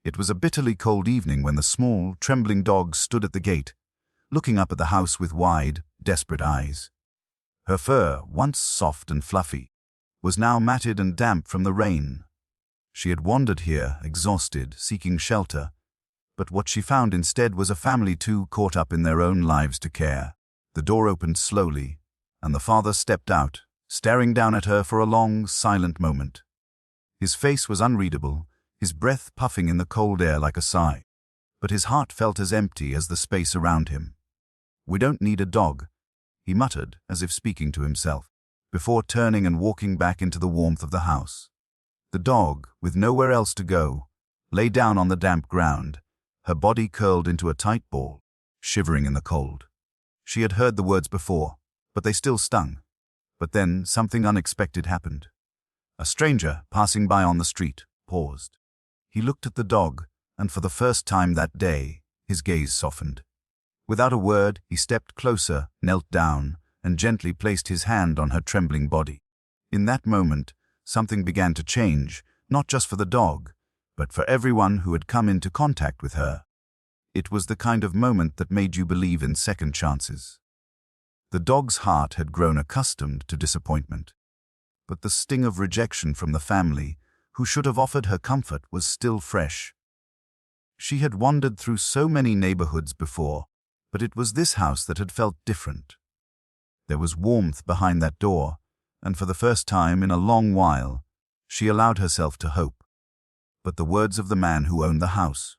It was a bitterly cold evening when the small, trembling dog stood at the gate, looking up at the house with wide, desperate eyes. Her fur, once soft and fluffy, was now matted and damp from the rain. She had wandered here, exhausted, seeking shelter, but what she found instead was a family too caught up in their own lives to care. The door opened slowly, and the father stepped out, staring down at her for a long, silent moment. His face was unreadable, his breath puffing in the cold air like a sigh, but his heart felt as empty as the space around him. "We don't need a dog," he muttered, as if speaking to himself, before turning and walking back into the warmth of the house. The dog, with nowhere else to go, lay down on the damp ground, her body curled into a tight ball, shivering in the cold. She had heard the words before, but they still stung. But then something unexpected happened. A stranger, passing by on the street, paused. He looked at the dog, and for the first time that day, his gaze softened. Without a word, he stepped closer, knelt down, and gently placed his hand on her trembling body. In that moment, something began to change, not just for the dog, but for everyone who had come into contact with her. It was the kind of moment that made you believe in second chances. The dog's heart had grown accustomed to disappointment, but the sting of rejection from the family, who should have offered her comfort, was still fresh. She had wandered through so many neighborhoods before, but it was this house that had felt different. There was warmth behind that door, and for the first time in a long while, she allowed herself to hope. But the words of the man who owned the house,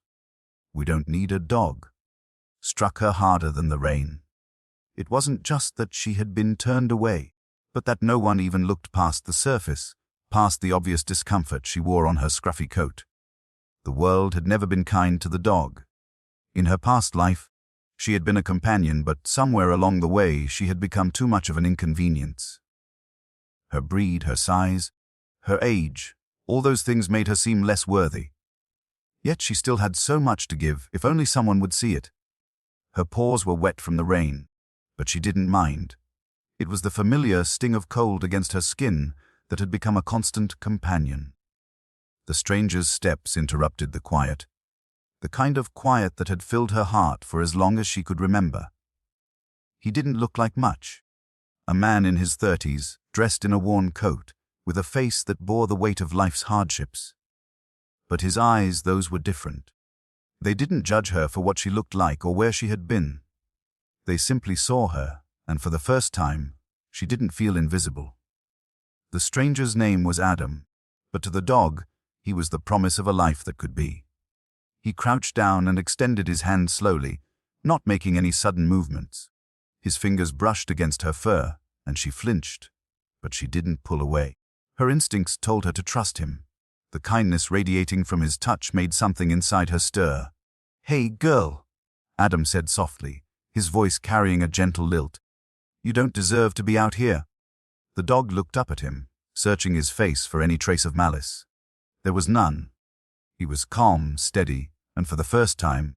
"We don't need a dog," struck her harder than the rain. It wasn't just that she had been turned away, but that no one even looked past the surface, past the obvious discomfort she wore on her scruffy coat. The world had never been kind to the dog. In her past life, she had been a companion, but somewhere along the way she had become too much of an inconvenience. Her breed, her size, her age, all those things made her seem less worthy. Yet she still had so much to give, if only someone would see it. Her paws were wet from the rain, but she didn't mind. It was the familiar sting of cold against her skin that had become a constant companion. The stranger's steps interrupted the quiet, the kind of quiet that had filled her heart for as long as she could remember. He didn't look like much. A man in his 30s, dressed in a worn coat, with a face that bore the weight of life's hardships. But his eyes, those were different. They didn't judge her for what she looked like or where she had been. They simply saw her, and for the first time, she didn't feel invisible. The stranger's name was Adam, but to the dog, he was the promise of a life that could be. He crouched down and extended his hand slowly, not making any sudden movements. His fingers brushed against her fur, and she flinched, but she didn't pull away. Her instincts told her to trust him. The kindness radiating from his touch made something inside her stir. "Hey, girl," Adam said softly, his voice carrying a gentle lilt. "You don't deserve to be out here." The dog looked up at him, searching his face for any trace of malice. There was none. He was calm, steady, and for the first time,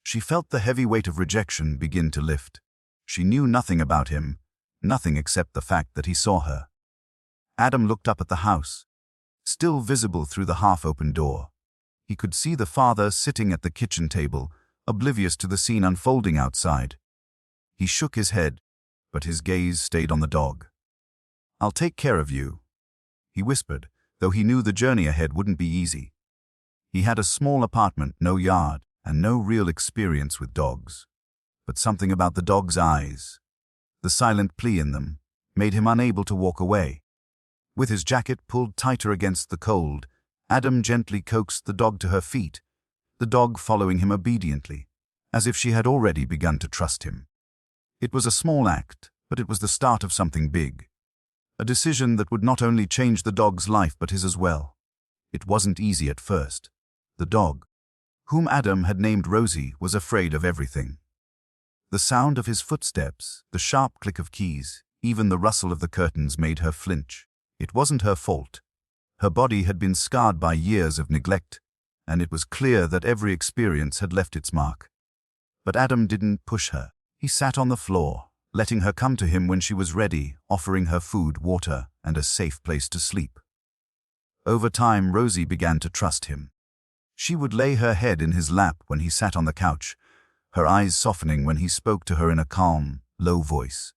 she felt the heavy weight of rejection begin to lift. She knew nothing about him, nothing except the fact that he saw her. Adam looked up at the house, still visible through the half-open door. He could see the father sitting at the kitchen table, oblivious to the scene unfolding outside. He shook his head, but his gaze stayed on the dog. "I'll take care of you," he whispered, though he knew the journey ahead wouldn't be easy. He had a small apartment, no yard, and no real experience with dogs. But something about the dog's eyes, the silent plea in them, made him unable to walk away. With his jacket pulled tighter against the cold, Adam gently coaxed the dog to her feet, the dog following him obediently, as if she had already begun to trust him. It was a small act, but it was the start of something big. A decision that would not only change the dog's life but his as well. It wasn't easy at first. The dog, whom Adam had named Rosie, was afraid of everything. The sound of his footsteps, the sharp click of keys, even the rustle of the curtains made her flinch. It wasn't her fault. Her body had been scarred by years of neglect, and it was clear that every experience had left its mark. But Adam didn't push her. He sat on the floor, letting her come to him when she was ready, offering her food, water, and a safe place to sleep. Over time, Rosie began to trust him. She would lay her head in his lap when he sat on the couch, her eyes softening when he spoke to her in a calm, low voice.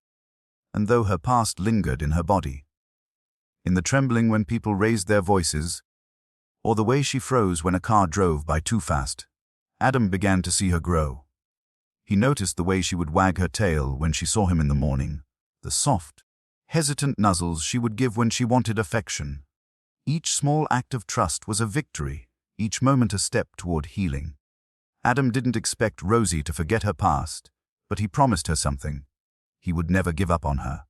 And though her past lingered in her body, in the trembling when people raised their voices, or the way she froze when a car drove by too fast, Adam began to see her grow. He noticed the way she would wag her tail when she saw him in the morning, the soft, hesitant nuzzles she would give when she wanted affection. Each small act of trust was a victory, each moment a step toward healing. Adam didn't expect Rosie to forget her past, but he promised her something. He would never give up on her.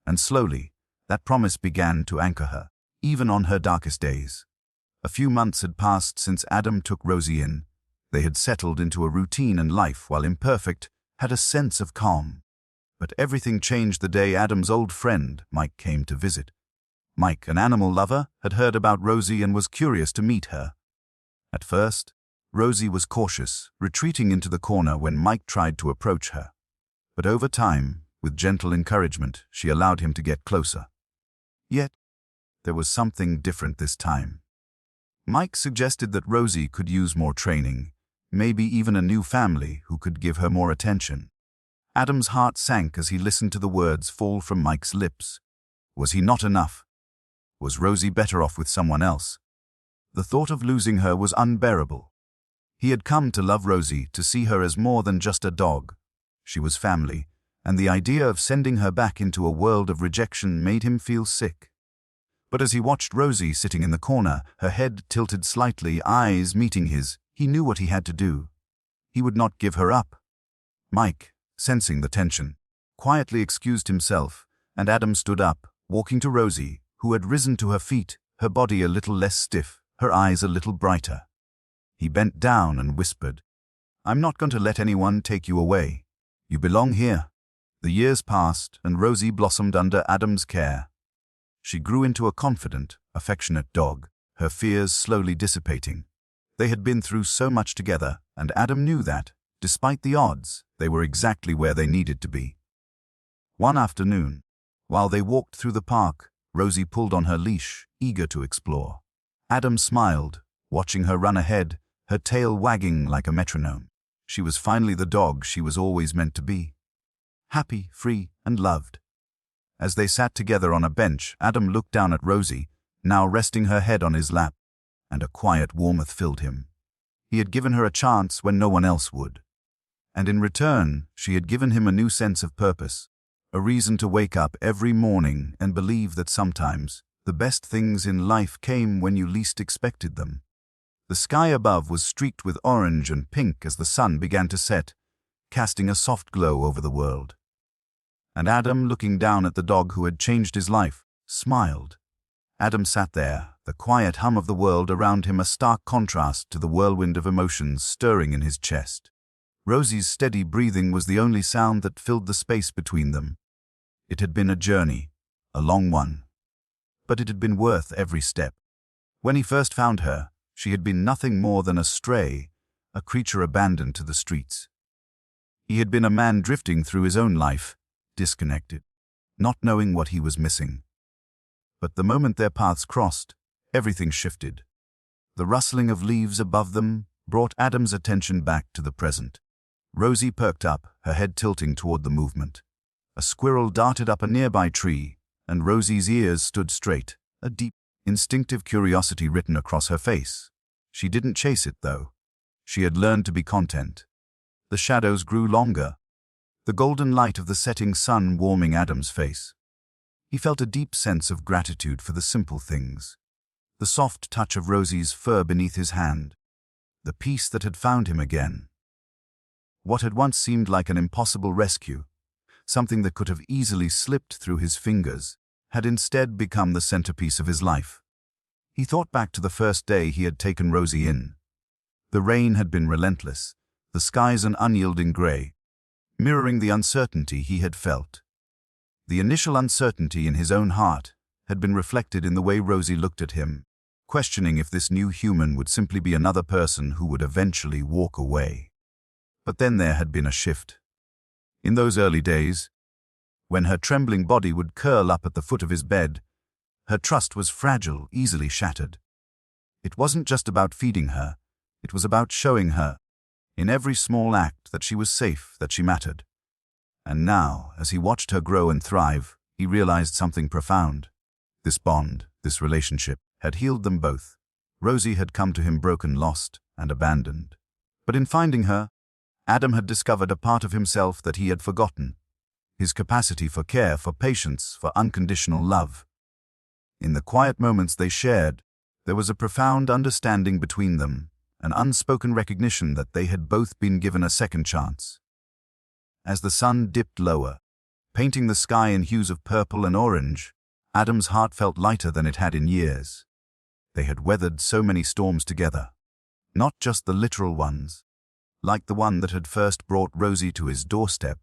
And slowly, that promise began to anchor her, even on her darkest days. A few months had passed since Adam took Rosie in. They had settled into a routine, and life, while imperfect, had a sense of calm. But everything changed the day Adam's old friend, Mike, came to visit. Mike, an animal lover, had heard about Rosie and was curious to meet her. At first, Rosie was cautious, retreating into the corner when Mike tried to approach her. But over time, with gentle encouragement, she allowed him to get closer. Yet, there was something different this time. Mike suggested that Rosie could use more training, maybe even a new family who could give her more attention. Adam's heart sank as he listened to the words fall from Mike's lips. Was he not enough? Was Rosie better off with someone else? The thought of losing her was unbearable. He had come to love Rosie, to see her as more than just a dog. She was family, and the idea of sending her back into a world of rejection made him feel sick. But as he watched Rosie sitting in the corner, her head tilted slightly, eyes meeting his, he knew what he had to do. He would not give her up. Mike, sensing the tension, quietly excused himself, and Adam stood up, walking to Rosie, who had risen to her feet, her body a little less stiff, her eyes a little brighter. He bent down and whispered, "I'm not going to let anyone take you away. You belong here." The years passed, and Rosie blossomed under Adam's care. She grew into a confident, affectionate dog, her fears slowly dissipating. They had been through so much together, and Adam knew that, despite the odds, they were exactly where they needed to be. One afternoon, while they walked through the park, Rosie pulled on her leash, eager to explore. Adam smiled, watching her run ahead, her tail wagging like a metronome. She was finally the dog she was always meant to be. Happy, free, and loved. As they sat together on a bench, Adam looked down at Rosie, now resting her head on his lap, and a quiet warmth filled him. He had given her a chance when no one else would. And in return, she had given him a new sense of purpose, a reason to wake up every morning and believe that sometimes the best things in life came when you least expected them. The sky above was streaked with orange and pink as the sun began to set, casting a soft glow over the world. And Adam, looking down at the dog who had changed his life, smiled. Adam sat there, the quiet hum of the world around him a stark contrast to the whirlwind of emotions stirring in his chest. Rosie's steady breathing was the only sound that filled the space between them. It had been a journey, a long one, but it had been worth every step. When he first found her, she had been nothing more than a stray, a creature abandoned to the streets. He had been a man drifting through his own life, disconnected, not knowing what he was missing. But the moment their paths crossed, everything shifted. The rustling of leaves above them brought Adam's attention back to the present. Rosie perked up, her head tilting toward the movement. A squirrel darted up a nearby tree, and Rosie's ears stood straight, a deep, instinctive curiosity written across her face. She didn't chase it, though. She had learned to be content. The shadows grew longer, the golden light of the setting sun warming Adam's face. He felt a deep sense of gratitude for the simple things. The soft touch of Rosie's fur beneath his hand. The peace that had found him again. What had once seemed like an impossible rescue, something that could have easily slipped through his fingers, had instead become the centerpiece of his life. He thought back to the first day he had taken Rosie in. The rain had been relentless, the skies an unyielding gray, mirroring the uncertainty he had felt. The initial uncertainty in his own heart had been reflected in the way Rosie looked at him, questioning if this new human would simply be another person who would eventually walk away. But then there had been a shift. In those early days, when her trembling body would curl up at the foot of his bed, her trust was fragile, easily shattered. It wasn't just about feeding her, It was about showing her, in every small act, that she was safe, that she mattered. And now, as he watched her grow and thrive, he realized something profound. This bond, this relationship, had healed them both. Rosie had come to him broken, lost, and abandoned. But in finding her, Adam had discovered a part of himself that he had forgotten. His capacity for care, for patience, for unconditional love. In the quiet moments they shared, there was a profound understanding between them, an unspoken recognition that they had both been given a second chance. As the sun dipped lower, painting the sky in hues of purple and orange, Adam's heart felt lighter than it had in years. They had weathered so many storms together, not just the literal ones, like the one that had first brought Rosie to his doorstep,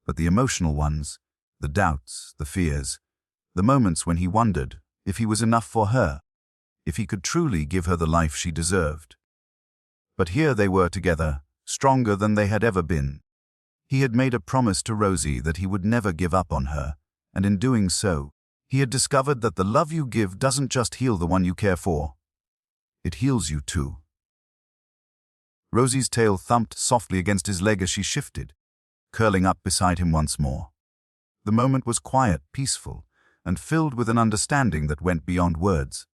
but the emotional ones, the doubts, the fears, the moments when he wondered if he was enough for her, if he could truly give her the life she deserved. But here they were together, stronger than they had ever been. He had made a promise to Rosie that he would never give up on her, and in doing so, he had discovered that the love you give doesn't just heal the one you care for. It heals you too. Rosie's tail thumped softly against his leg as she shifted, curling up beside him once more. The moment was quiet, peaceful, and filled with an understanding that went beyond words.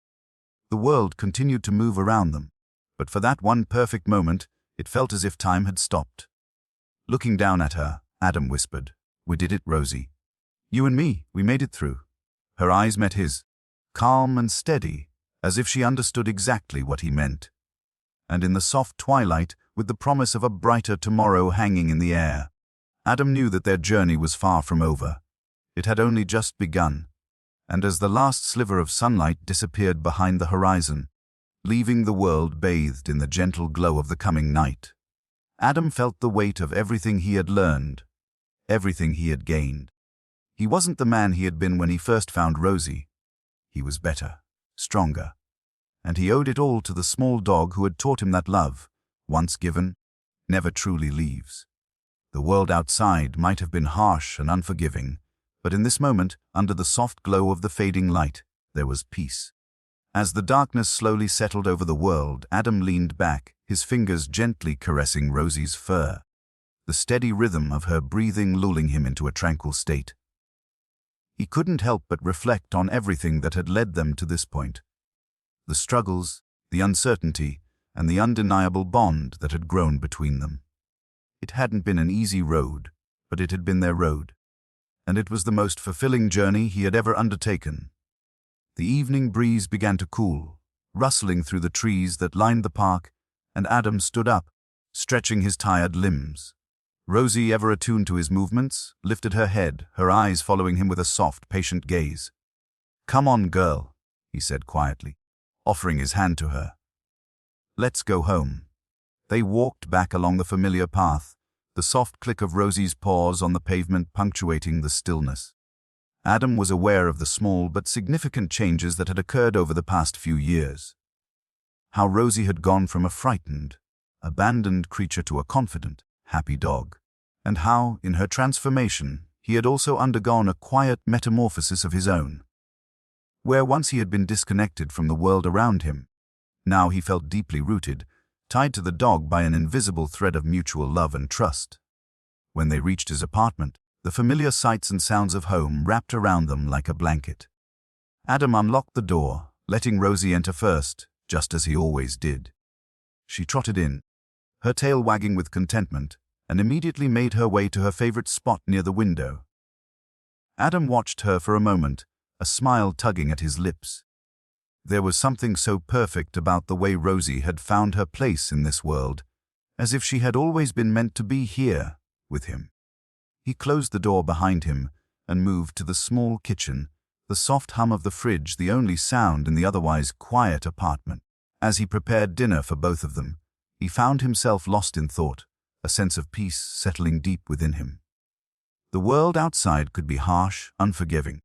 The world continued to move around them, but for that one perfect moment, it felt as if time had stopped. Looking down at her, Adam whispered, "We did it, Rosie. You and me, we made it through." Her eyes met his, calm and steady, as if she understood exactly what he meant. And in the soft twilight, with the promise of a brighter tomorrow hanging in the air, Adam knew that their journey was far from over. It had only just begun, and as the last sliver of sunlight disappeared behind the horizon, leaving the world bathed in the gentle glow of the coming night, Adam felt the weight of everything he had learned, everything he had gained. He wasn't the man he had been when he first found Rosie. He was better, stronger, and he owed it all to the small dog who had taught him that love, once given, never truly leaves. The world outside might have been harsh and unforgiving, but in this moment, under the soft glow of the fading light, there was peace. As the darkness slowly settled over the world, Adam leaned back, his fingers gently caressing Rosie's fur, the steady rhythm of her breathing lulling him into a tranquil state. He couldn't help but reflect on everything that had led them to this point. The struggles, the uncertainty, and the undeniable bond that had grown between them. It hadn't been an easy road, but it had been their road, and it was the most fulfilling journey he had ever undertaken. The evening breeze began to cool, rustling through the trees that lined the park, and Adam stood up, stretching his tired limbs. Rosie, ever attuned to his movements, lifted her head, her eyes following him with a soft, patient gaze. "Come on, girl," he said quietly, offering his hand to her. "Let's go home." They walked back along the familiar path, the soft click of Rosie's paws on the pavement punctuating the stillness. Adam was aware of the small but significant changes that had occurred over the past few years. How Rosie had gone from a frightened, abandoned creature to a confident, happy dog, and how, in her transformation, he had also undergone a quiet metamorphosis of his own. Where once he had been disconnected from the world around him, now he felt deeply rooted, tied to the dog by an invisible thread of mutual love and trust. When they reached his apartment, the familiar sights and sounds of home wrapped around them like a blanket. Adam unlocked the door, letting Rosie enter first, just as he always did. She trotted in, her tail wagging with contentment, and immediately made her way to her favorite spot near the window. Adam watched her for a moment, a smile tugging at his lips. There was something so perfect about the way Rosie had found her place in this world, as if she had always been meant to be here, with him. He closed the door behind him and moved to the small kitchen, the soft hum of the fridge the only sound in the otherwise quiet apartment. As he prepared dinner for both of them, he found himself lost in thought, a sense of peace settling deep within him. The world outside could be harsh, unforgiving,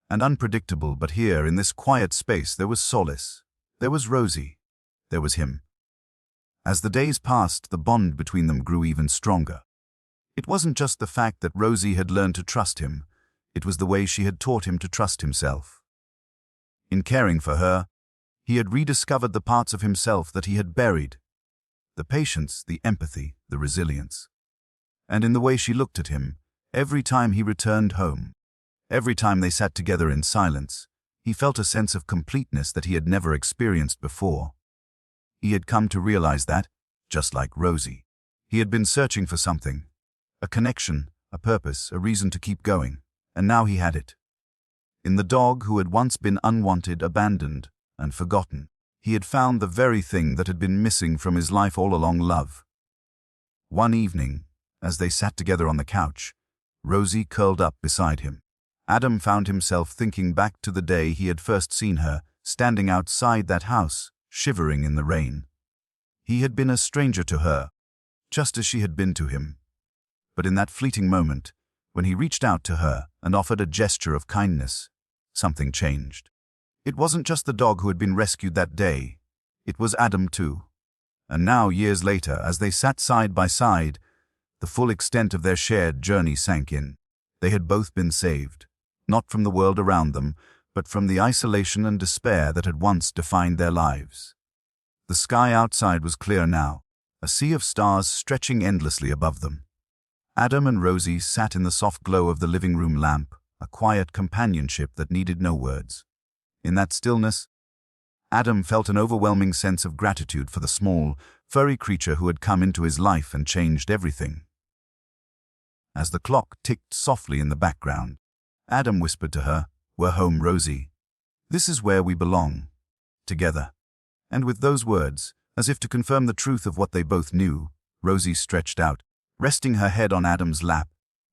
and unpredictable, but here, in this quiet space, there was solace. There was Rosie. There was him. As the days passed, the bond between them grew even stronger. It wasn't just the fact that Rosie had learned to trust him, it was the way she had taught him to trust himself. In caring for her, he had rediscovered the parts of himself that he had buried, The patience, the empathy, the resilience. And in the way she looked at him, every time he returned home, every time they sat together in silence, he felt a sense of completeness that he had never experienced before. He had come to realize that, just like Rosie, he had been searching for something, a connection, a purpose, a reason to keep going, and now he had it. In the dog who had once been unwanted, abandoned, and forgotten, he had found the very thing that had been missing from his life all along: love. One evening, as they sat together on the couch, Rosie curled up beside him. Adam found himself thinking back to the day he had first seen her, standing outside that house, shivering in the rain. He had been a stranger to her, just as she had been to him. But in that fleeting moment, when he reached out to her and offered a gesture of kindness, something changed. It wasn't just the dog who had been rescued that day. It was Adam too. And now, years later, as they sat side by side, the full extent of their shared journey sank in. They had both been saved, not from the world around them, but from the isolation and despair that had once defined their lives. The sky outside was clear now, a sea of stars stretching endlessly above them. Adam and Rosie sat in the soft glow of the living room lamp, a quiet companionship that needed no words. In that stillness, Adam felt an overwhelming sense of gratitude for the small, furry creature who had come into his life and changed everything. As the clock ticked softly in the background, Adam whispered to her, "We're home, Rosie. This is where we belong. Together." And with those words, as if to confirm the truth of what they both knew, Rosie stretched out, resting her head on Adam's lap.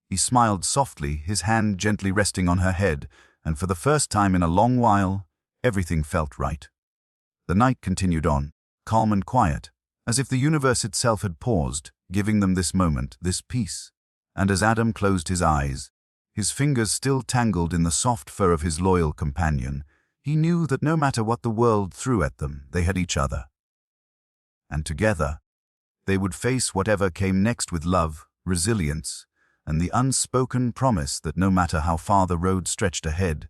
He smiled softly, his hand gently resting on her head, and for the first time in a long while, everything felt right. The night continued on, calm and quiet, as if the universe itself had paused, giving them this moment, this peace. And as Adam closed his eyes, his fingers still tangled in the soft fur of his loyal companion, he knew that no matter what the world threw at them, they had each other. And together, they would face whatever came next with love, resilience, and the unspoken promise that no matter how far the road stretched ahead,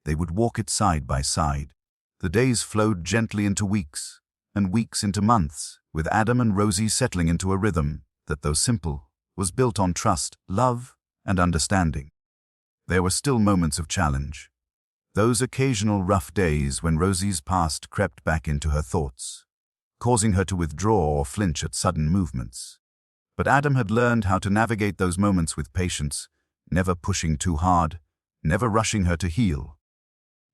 they would walk it side by side. The days flowed gently into weeks, and weeks into months, with Adam and Rosie settling into a rhythm that, though simple, was built on trust, love, and understanding. There were still moments of challenge. Those occasional rough days when Rosie's past crept back into her thoughts, causing her to withdraw or flinch at sudden movements. But Adam had learned how to navigate those moments with patience, never pushing too hard, never rushing her to heal.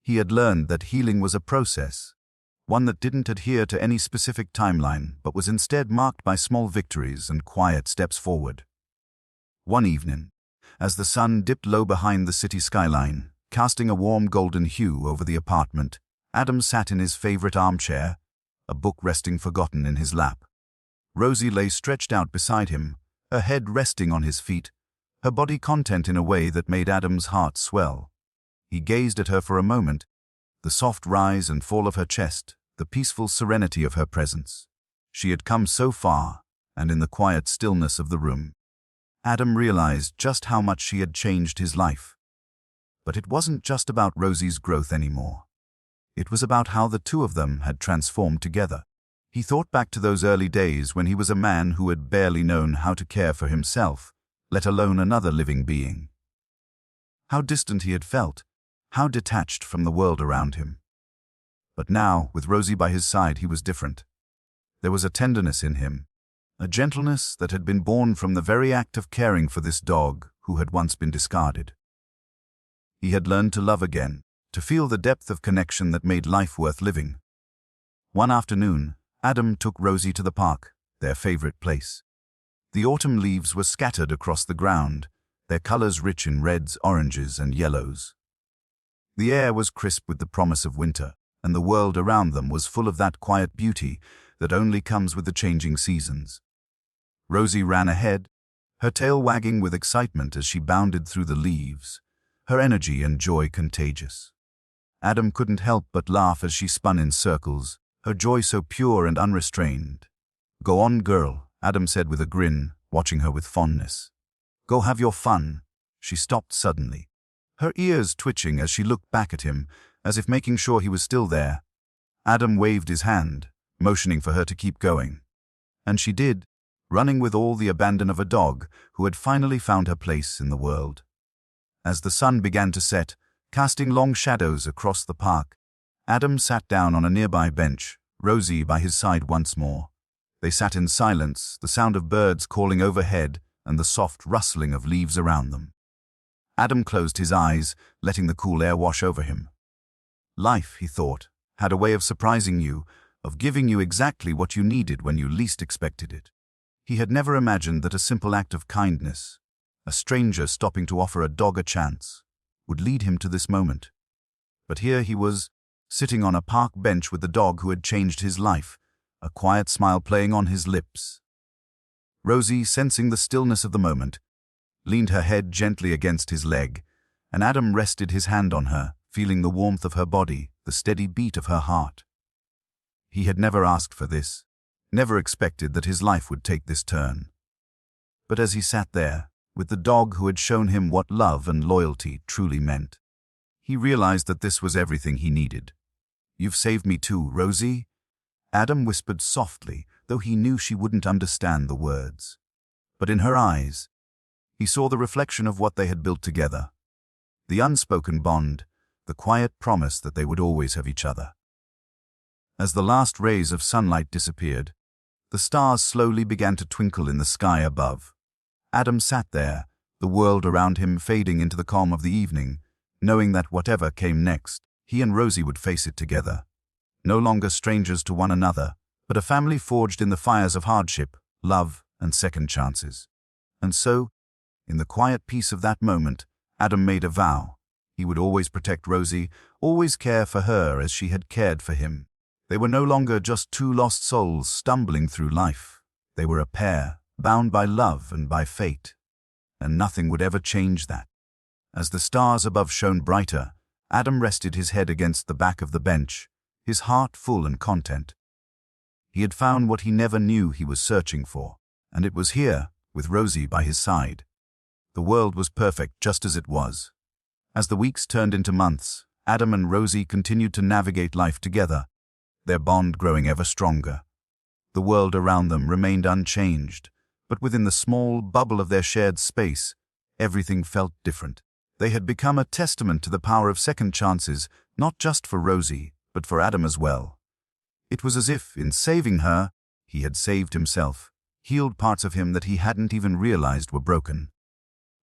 He had learned that healing was a process, one that didn't adhere to any specific timeline, but was instead marked by small victories and quiet steps forward. One evening, as the sun dipped low behind the city skyline, casting a warm golden hue over the apartment, Adam sat in his favorite armchair, a book resting forgotten in his lap. Rosie lay stretched out beside him, her head resting on his feet, her body content in a way that made Adam's heart swell. He gazed at her for a moment, the soft rise and fall of her chest, the peaceful serenity of her presence. She had come so far, and in the quiet stillness of the room, Adam realized just how much she had changed his life. But it wasn't just about Rosie's growth anymore. It was about how the two of them had transformed together. He thought back to those early days when he was a man who had barely known how to care for himself, let alone another living being. How distant he had felt, how detached from the world around him. But now, with Rosie by his side, he was different. There was a tenderness in him, a gentleness that had been born from the very act of caring for this dog who had once been discarded. He had learned to love again, to feel the depth of connection that made life worth living. One afternoon, Adam took Rosie to the park, their favorite place. The autumn leaves were scattered across the ground, their colors rich in reds, oranges, and yellows. The air was crisp with the promise of winter, and the world around them was full of that quiet beauty that only comes with the changing seasons. Rosie ran ahead, her tail wagging with excitement as she bounded through the leaves, her energy and joy contagious. Adam couldn't help but laugh as she spun in circles, her joy so pure and unrestrained. "Go on, girl," Adam said with a grin, watching her with fondness. "Go have your fun." She stopped suddenly, her ears twitching as she looked back at him, as if making sure he was still there. Adam waved his hand, motioning for her to keep going. And she did, running with all the abandon of a dog who had finally found her place in the world. As the sun began to set, casting long shadows across the park, Adam sat down on a nearby bench, Rosie by his side once more. They sat in silence, the sound of birds calling overhead and the soft rustling of leaves around them. Adam closed his eyes, letting the cool air wash over him. Life, he thought, had a way of surprising you, of giving you exactly what you needed when you least expected it. He had never imagined that a simple act of kindness, a stranger stopping to offer a dog a chance, would lead him to this moment. But here he was, sitting on a park bench with the dog who had changed his life, a quiet smile playing on his lips. Rosie, sensing the stillness of the moment, leaned her head gently against his leg, and Adam rested his hand on her, feeling the warmth of her body, the steady beat of her heart. He had never asked for this, never expected that his life would take this turn. But as he sat there, with the dog who had shown him what love and loyalty truly meant, he realized that this was everything he needed. "You've saved me too, Rosie," Adam whispered softly, though he knew she wouldn't understand the words. But in her eyes, he saw the reflection of what they had built together. The unspoken bond, the quiet promise that they would always have each other. As the last rays of sunlight disappeared, the stars slowly began to twinkle in the sky above. Adam sat there, the world around him fading into the calm of the evening, knowing that whatever came next, he and Rosie would face it together. No longer strangers to one another, but a family forged in the fires of hardship, love, and second chances. And so, in the quiet peace of that moment, Adam made a vow. He would always protect Rosie, always care for her as she had cared for him. They were no longer just two lost souls stumbling through life. They were a pair, bound by love and by fate. And nothing would ever change that. As the stars above shone brighter, Adam rested his head against the back of the bench, his heart full and content. He had found what he never knew he was searching for, and it was here, with Rosie by his side. The world was perfect just as it was. As the weeks turned into months, Adam and Rosie continued to navigate life together, their bond growing ever stronger. The world around them remained unchanged, but within the small bubble of their shared space, everything felt different. They had become a testament to the power of second chances, not just for Rosie, but for Adam as well. It was as if, in saving her, he had saved himself, healed parts of him that he hadn't even realized were broken.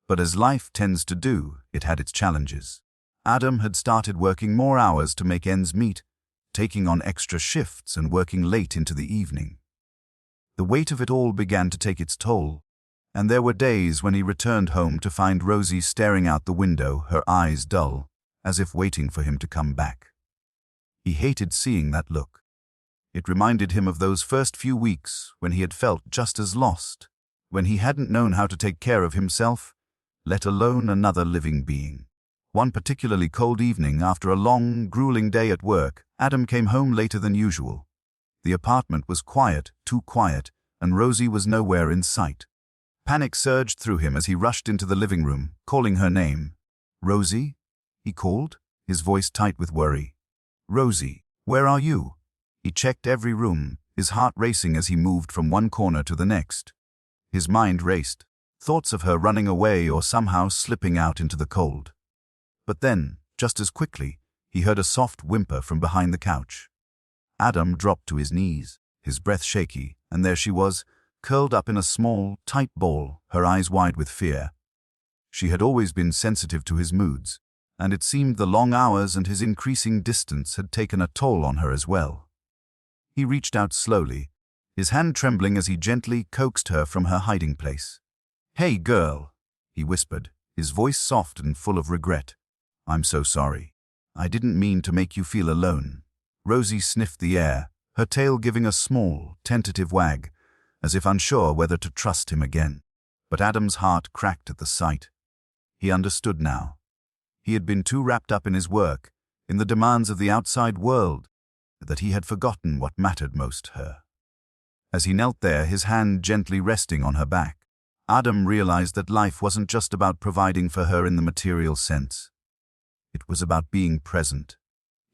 But as life tends to do, it had its challenges. Adam had started working more hours to make ends meet, taking on extra shifts and working late into the evening. The weight of it all began to take its toll, and there were days when he returned home to find Rosie staring out the window, her eyes dull, as if waiting for him to come back. He hated seeing that look. It reminded him of those first few weeks when he had felt just as lost, when he hadn't known how to take care of himself, let alone another living being. One particularly cold evening, after a long, grueling day at work, Adam came home later than usual. The apartment was quiet, too quiet, and Rosie was nowhere in sight. Panic surged through him as he rushed into the living room, calling her name. "Rosie?" he called, his voice tight with worry. "Rosie, where are you?" He checked every room, his heart racing as he moved from one corner to the next. His mind raced, thoughts of her running away or somehow slipping out into the cold. But then, just as quickly, he heard a soft whimper from behind the couch. Adam dropped to his knees, his breath shaky, and there she was, curled up in a small, tight ball, her eyes wide with fear. She had always been sensitive to his moods, and it seemed the long hours and his increasing distance had taken a toll on her as well. He reached out slowly, his hand trembling as he gently coaxed her from her hiding place. "Hey, girl," he whispered, his voice soft and full of regret. "I'm so sorry. I didn't mean to make you feel alone." Rosie sniffed the air, her tail giving a small, tentative wag, as if unsure whether to trust him again. But Adam's heart cracked at the sight. He understood now. He had been too wrapped up in his work, in the demands of the outside world, that he had forgotten what mattered most to her. As he knelt there, his hand gently resting on her back, Adam realized that life wasn't just about providing for her in the material sense. It was about being present,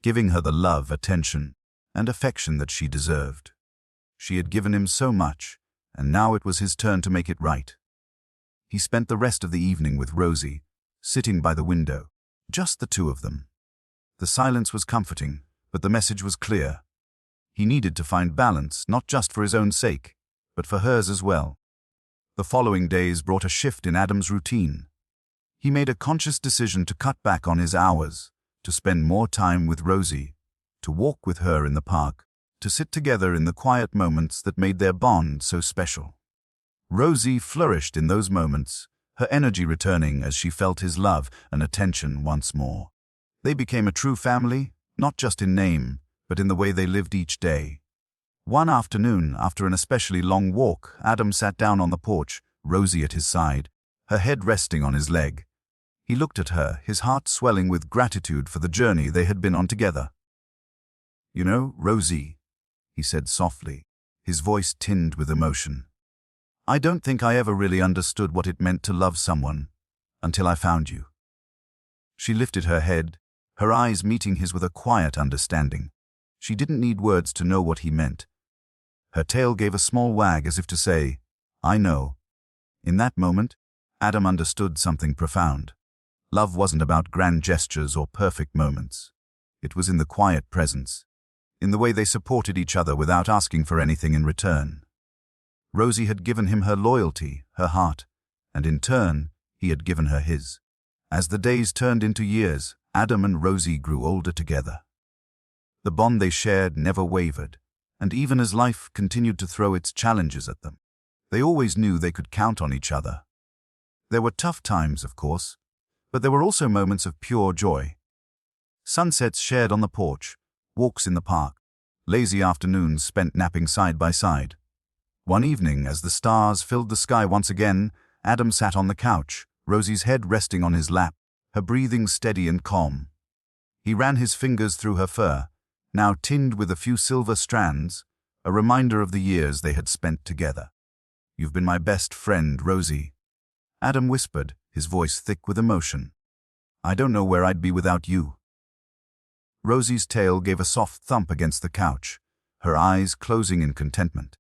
giving her the love, attention, and affection that she deserved. She had given him so much, and now it was his turn to make it right. He spent the rest of the evening with Rosie, sitting by the window, just the two of them. The silence was comforting, but the message was clear. He needed to find balance, not just for his own sake, but for hers as well. The following days brought a shift in Adam's routine. He made a conscious decision to cut back on his hours, to spend more time with Rosie, to walk with her in the park, to sit together in the quiet moments that made their bond so special. Rosie flourished in those moments, her energy returning as she felt his love and attention once more. They became a true family, not just in name, but in the way they lived each day. One afternoon, after an especially long walk, Adam sat down on the porch, Rosie at his side, her head resting on his leg. He looked at her, his heart swelling with gratitude for the journey they had been on together. "You know, Rosie," he said softly, his voice tinged with emotion, "I don't think I ever really understood what it meant to love someone until I found you." She lifted her head, her eyes meeting his with a quiet understanding. She didn't need words to know what he meant. Her tail gave a small wag as if to say, "I know." In that moment, Adam understood something profound. Love wasn't about grand gestures or perfect moments. It was in the quiet presence, in the way they supported each other without asking for anything in return. Rosie had given him her loyalty, her heart, and in turn, he had given her his. As the days turned into years, Adam and Rosie grew older together. The bond they shared never wavered, and even as life continued to throw its challenges at them, they always knew they could count on each other. There were tough times, of course, but there were also moments of pure joy. Sunsets shared on the porch, walks in the park, lazy afternoons spent napping side by side. One evening, as the stars filled the sky once again, Adam sat on the couch, Rosie's head resting on his lap, her breathing steady and calm. He ran his fingers through her fur, now tinged with a few silver strands, a reminder of the years they had spent together. "You've been my best friend, Rosie," Adam whispered, his voice thick with emotion. "I don't know where I'd be without you." Rosie's tail gave a soft thump against the couch, her eyes closing in contentment.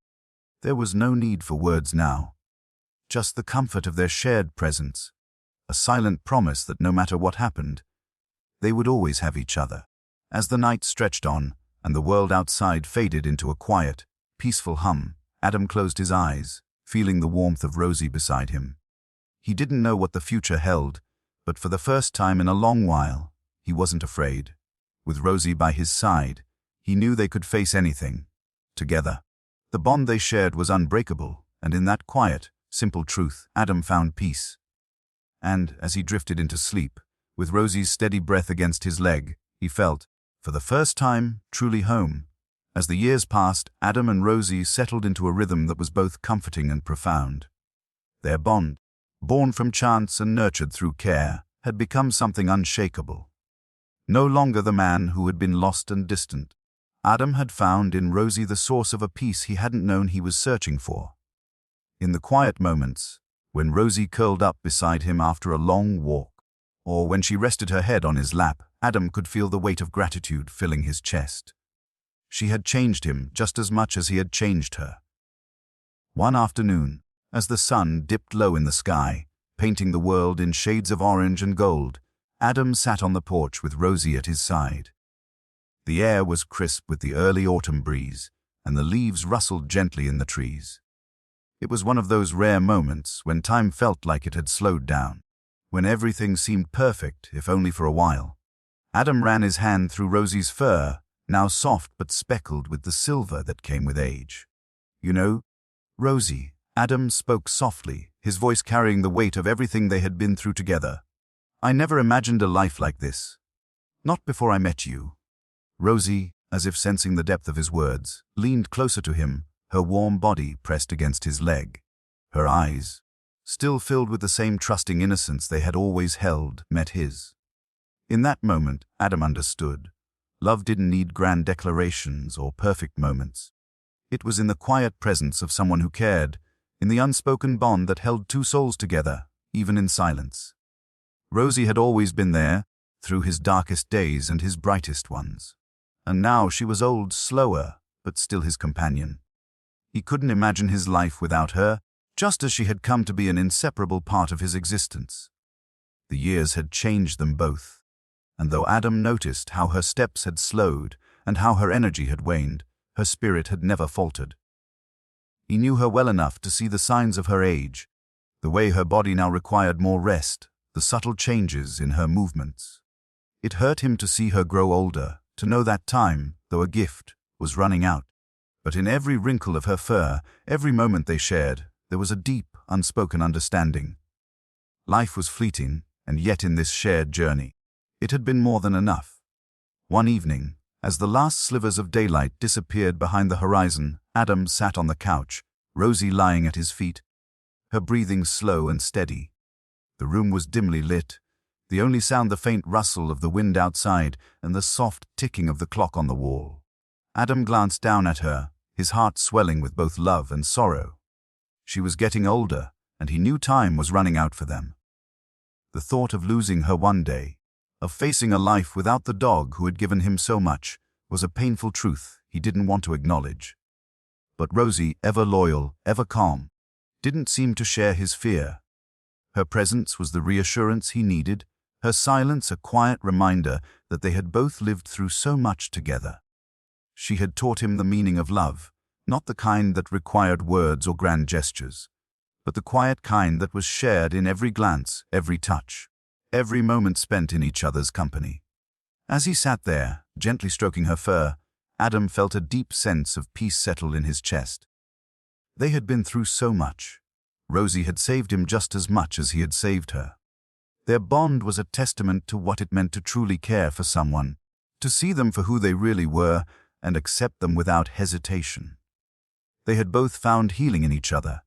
There was no need for words now. Just the comfort of their shared presence, a silent promise that no matter what happened, they would always have each other. As the night stretched on, and the world outside faded into a quiet, peaceful hum, Adam closed his eyes, feeling the warmth of Rosie beside him. He didn't know what the future held, but for the first time in a long while, he wasn't afraid. With Rosie by his side, he knew they could face anything. Together, the bond they shared was unbreakable, and in that quiet, simple truth, Adam found peace. And, as he drifted into sleep, with Rosie's steady breath against his leg, he felt, for the first time, truly home. As the years passed, Adam and Rosie settled into a rhythm that was both comforting and profound. Their bond, born from chance and nurtured through care, had become something unshakable. No longer the man who had been lost and distant, Adam had found in Rosie the source of a peace he hadn't known he was searching for. In the quiet moments, when Rosie curled up beside him after a long walk, or when she rested her head on his lap, Adam could feel the weight of gratitude filling his chest. She had changed him just as much as he had changed her. One afternoon, as the sun dipped low in the sky, painting the world in shades of orange and gold, Adam sat on the porch with Rosie at his side. The air was crisp with the early autumn breeze, and the leaves rustled gently in the trees. It was one of those rare moments when time felt like it had slowed down, when everything seemed perfect, if only for a while. Adam ran his hand through Rosie's fur, now soft but speckled with the silver that came with age. "You know, Rosie," Adam spoke softly, his voice carrying the weight of everything they had been through together, "I never imagined a life like this. Not before I met you." Rosie, as if sensing the depth of his words, leaned closer to him, her warm body pressed against his leg. Her eyes, still filled with the same trusting innocence they had always held, met his. In that moment, Adam understood. Love didn't need grand declarations or perfect moments. It was in the quiet presence of someone who cared, in the unspoken bond that held two souls together, even in silence. Rosie had always been there, through his darkest days and his brightest ones. And now she was old, slower, but still his companion. He couldn't imagine his life without her, just as she had come to be an inseparable part of his existence. The years had changed them both, and though Adam noticed how her steps had slowed and how her energy had waned, her spirit had never faltered. He knew her well enough to see the signs of her age, the way her body now required more rest, the subtle changes in her movements. It hurt him to see her grow older, to know that time, though a gift, was running out. But in every wrinkle of her fur, every moment they shared, there was a deep, unspoken understanding. Life was fleeting, and yet in this shared journey, it had been more than enough. One evening, as the last slivers of daylight disappeared behind the horizon, Adam sat on the couch, Rosie lying at his feet, her breathing slow and steady. The room was dimly lit, the only sound the faint rustle of the wind outside and the soft ticking of the clock on the wall. Adam glanced down at her, his heart swelling with both love and sorrow. She was getting older, and he knew time was running out for them. The thought of losing her one day, of facing a life without the dog who had given him so much, was a painful truth he didn't want to acknowledge. But Rosie, ever loyal, ever calm, didn't seem to share his fear. Her presence was the reassurance he needed, her silence a quiet reminder that they had both lived through so much together. She had taught him the meaning of love, not the kind that required words or grand gestures, but the quiet kind that was shared in every glance, every touch, every moment spent in each other's company. As he sat there, gently stroking her fur, Adam felt a deep sense of peace settle in his chest. They had been through so much. Rosie had saved him just as much as he had saved her. Their bond was a testament to what it meant to truly care for someone, to see them for who they really were and accept them without hesitation. They had both found healing in each other,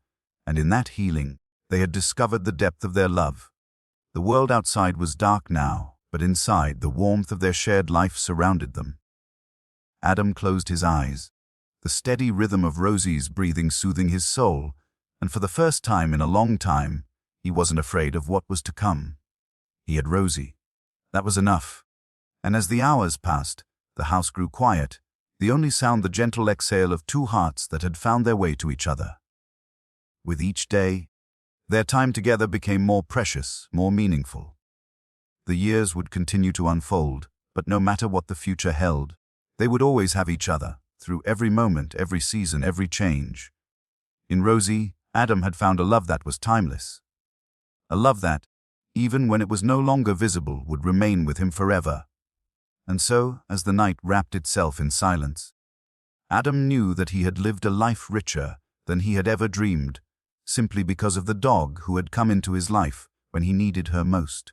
and in that healing, they had discovered the depth of their love. The world outside was dark now, but inside, the warmth of their shared life surrounded them. Adam closed his eyes, the steady rhythm of Rosie's breathing soothing his soul, and for the first time in a long time, he wasn't afraid of what was to come. He had Rosie. That was enough. And as the hours passed, the house grew quiet, the only sound the gentle exhale of two hearts that had found their way to each other. With each day, their time together became more precious, more meaningful. The years would continue to unfold, but no matter what the future held, they would always have each other, through every moment, every season, every change. In Rosie, Adam had found a love that was timeless. A love that, even when it was no longer visible, would remain with him forever. And so, as the night wrapped itself in silence, Adam knew that he had lived a life richer than he had ever dreamed, simply because of the dog who had come into his life when he needed her most.